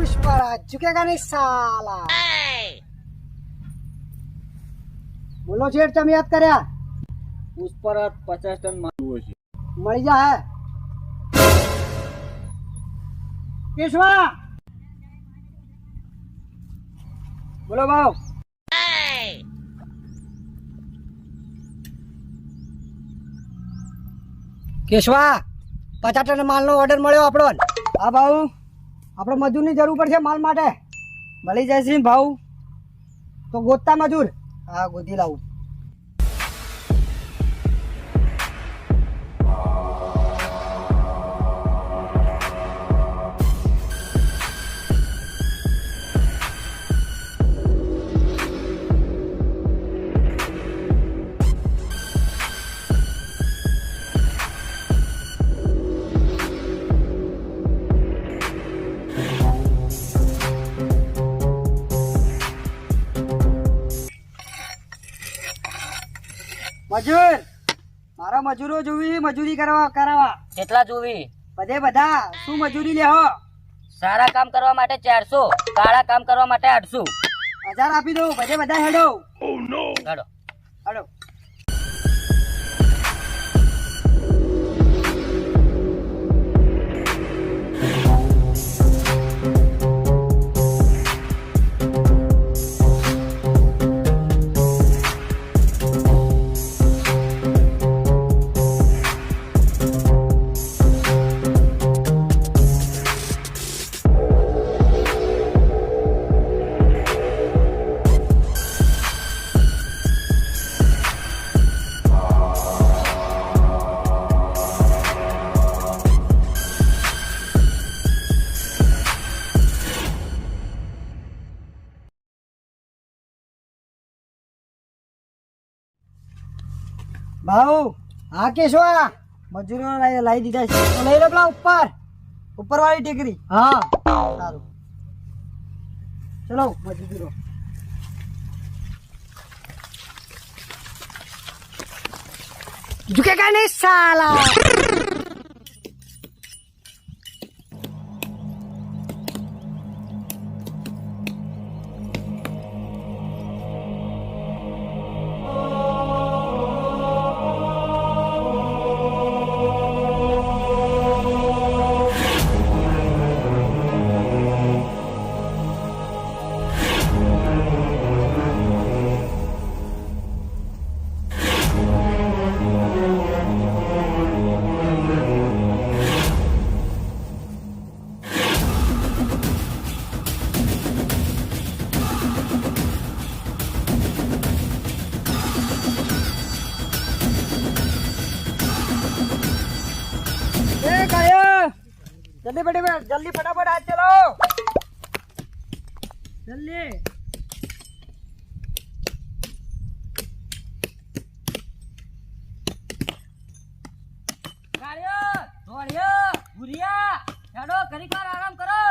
पुष्पराज झुकेगा नहीं साला। बोलो जेठ તમે યાદ કર્યા પુષ્પરાજ 50 ટન માંગવો છે મળી જા હે કેશવા બોલો ભાવ કેશવા 50 ટન માલનો ઓર્ડર મળ્યો આપણો હા ભાવ આપણે મજૂરની જરૂર પડશે માલ માટે મળી જશે ભાવ તો ગોતતા મજૂર હા ગોતી લાવું મજૂર મારા મજૂરો જોવી મજૂરી કરાવવા કેટલા જોવી બધા શું મજૂરી લેહો સારા કામ કરવા માટે 400 કાળા કામ કરવા માટે 800 1000 આપી દો બધા હેડો હેડો હેડો ભાઉ હા કેશવા મજૂરો લાવી દીધા છે તો લઈ લો પેલા ઉપર વાળી ટેકરી હા સારું ચલો મજૂરો झुकेगा नहीं साला जल्दी फटाफट आज चलो जल्दी आराम करो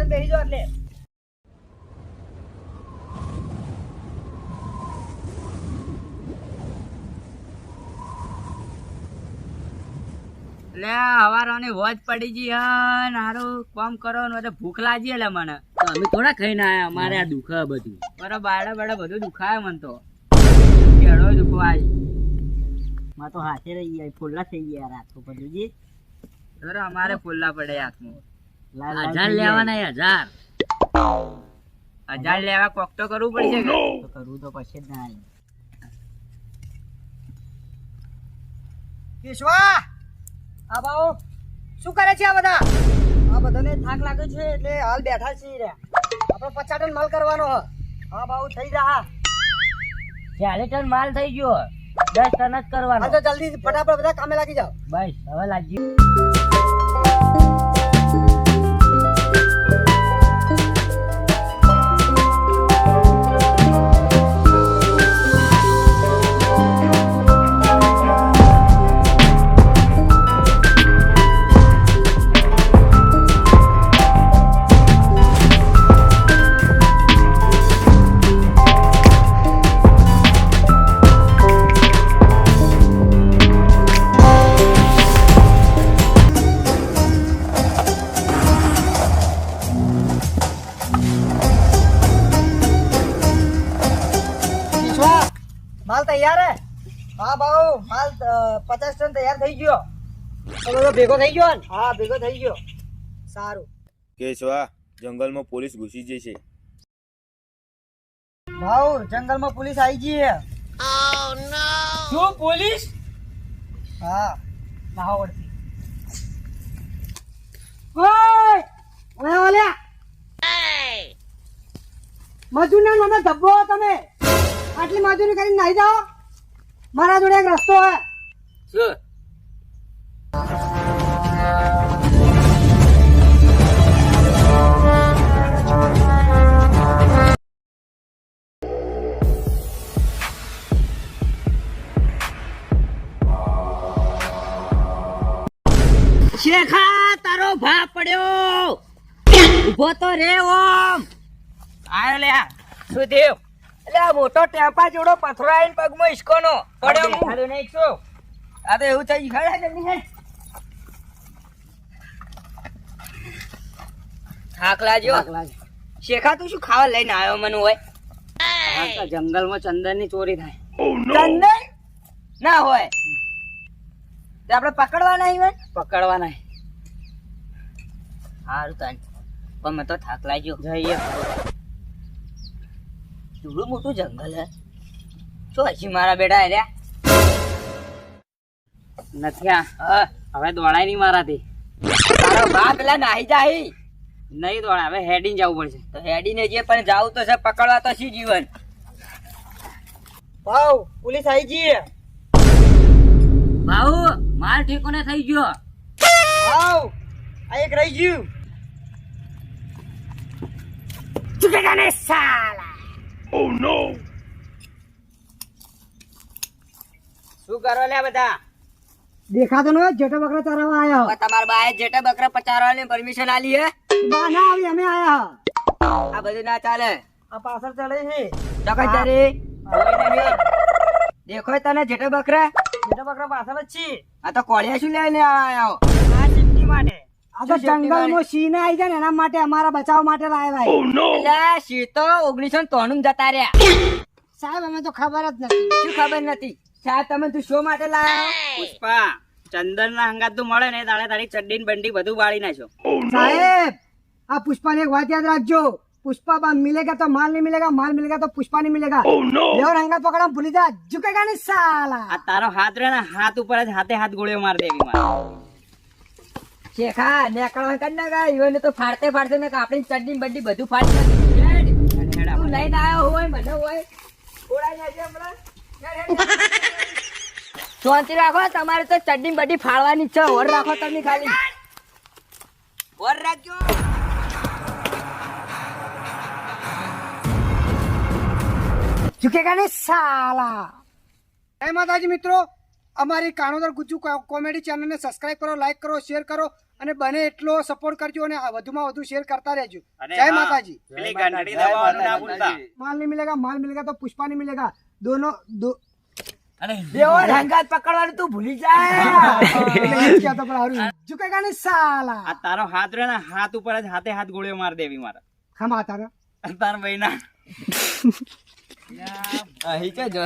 बेही जो એટલે હવારોની વોજ પડી ગઈ હે નારું કામ કરો ને બધે ભૂખ લાગી એટલે મને તો અમે થોડા ખાઈને આયા અમારે આ દુખે બધું બરાબર બાડા બધું દુખાય મને તો કેળો દુખવાય માં તો હાથે રહી ગયા ફોલ્લા થઈ ગયા રાતો પડીજી અરે અમારે ફોલ્લા પડે હાથમાં 1000 લેવાના 1000 લેવા કોક તો કરવું પડશે કે તો કરવું તો પછી જ ના કેશવા આ બાઓ શું કરે છે આ બધા આ બધાને થાક લાગે છે એટલે હાલ બેઠા છીએ રે આપણે 50 ટન માલ કરવાનો હ હા બાઓ થઈ જા 40 ટન માલ થઈ ગયો 10 ટન જ કરવાનો હા તો જલ્દી ફટાફટ બધા કામે લાગી જાઓ બસ હવે લાગી તૈયાર હે? હા ભાઉ માલ 50 ટન તૈયાર થઈ ગયો. તો બધો ભેગો થઈ ગયો ને? હા ભેગો થઈ ગયો. સારું. કેશવા જંગલમાં પોલીસ ઘૂસી જઈ છે. ભાઉ જંગલમાં પોલીસ આવી ગઈ છે. શું પોલીસ? હા લાહોરથી. ઓય ઓય ઓલ્યા મજૂરના નામે ધબ્બો તમે આટલી મજૂરી કરીને નાઈ જાઓ. મારા જોડે એક રસ્તો હે. શું? શેખા તારો ભા પડ્યો. ઉભો તો રે ઓમ. આયો લે શું થયું? એટલે આ મોટો ટેપા જેવડો પથરો આવીને પગમાં ઈસકોનો પડ્યો હું. હાલો નહીં શું? આ તો એવું થઈ ગયું. ખરા જલ્દી હેડ. થાક લાગ્યો. શેખા તું શું ખાવા લઈને આવ્યો મને હોય? જંગલમાં ચંદનની ચોરી થાય. ચંદન ના હોય તે આપણે પકડવા નહીં હોય? પકડવા નહીં. સારું તાન પણ મને તો થાક લાગ્યો. જઈએ. કેવડું મોટું જંગલ હે. શું હજી મારા બેટા રહ્યા નથી? હવે દોડાય નહીં મારાથી. તારો બા પેલા નાહી જાય નહીં દોડાય. હવે હેડીને જવું પડશે. તો હેડીને જે પણ જાવું તો છે, પકડવા તો છે જીવન. ભાઉ પોલીસ આવી ગઈ છે. ભાઉ માર ઠેકોને થઈ ગયો. ભાઉ આ એક રહી ગયું. ચૂકેગા ને સાલા. શું કરો લે બધા? દેખાતો ન જેઠા બકરા ચરાવવા આયા. હવે તમારા બાએ જેટા બકરા પચારવાની પરમિશન આલી હે? બા ના આવી અમે આયા. આ બધું ના ચાલે. આ પાછળ ચડે છે. ચકચારી દેખો તને જેટા બકરા. જેઠા બકરા પાછળ જ છે. આ તો કોળિયા શું લઈને આયો? આ સેફટી માટે. આ તો શું safety જંગલમાં સિંહ આવી જાય ને એના માટે અમારા બચાવ માટે લાવ્યા. એટલે શી તો 1993 જતા રહ્યા. સાહેબ અમે તો ખબર જ નથી. શું ખબર નથી? સાહેબ તમે તું શો માટે લાયો? પુષ્પા ચંદન ના હંગાત તું મળે ને તારે તારી ચડ્ડી બંડી બધું બાળી નાખ્યો. સાહેબ આ પુષ્પા ને એક વાત યાદ રાખજો. पुष्पा बा मिलेगा तो माल नहीं मिलेगा, माल मिलेगा तो पुष्पा नहीं मिलेगा. और अंगत पकड़ा भूली जा, झुकेगा नहीं साला. આ તારો હાથ રે ને હાથ ઉપર જ હાથે હાથ ગોળીઓ માર દેવી મારે. શેખા નેકળવા કર નાખા. ઈવને તો ફાડતે ફાડતે ને આપણી ચડ્ડી બંડી બધું ફાડી નાખ્યું. તું લઈને આવ્યો હોય મને હોય ઓળાઈ નાખે હમણાં. શાંતિ રાખો. તમારે તો ચડ્ડી બંડી ફાડવાની છે. ઓર રાખો તમે ખાલી ઓર રાખજો. झुकेगा नहीं साला. जय माताजी મિત્રો, અમારી કાણોદર ગુજ્જુ કોમેડી ચેનલને સબસ્ક્રાઇબ કરો, લાઈક કરો, શેર કરો અને બને એટલો સપોર્ટ કરજો અને વધુમાં વધુ શેર કરતા રહેજો. જય માતાજી. माल नहीं मिलेगा, माल मिलेगा तो पुष्पा नहीं मिलेगा. दोनों दो દેવો રંગાત પકડવાનું તું ભૂલી જાય. क्या तो पर झुकेगा नहीं साला. આ તારો હાથ રે ને હાથ ઉપર જ હાથે હાથ ગોળીઓ માર દેવી મારે. हम आता ना તાર ભાઈ ના અહીં કે જો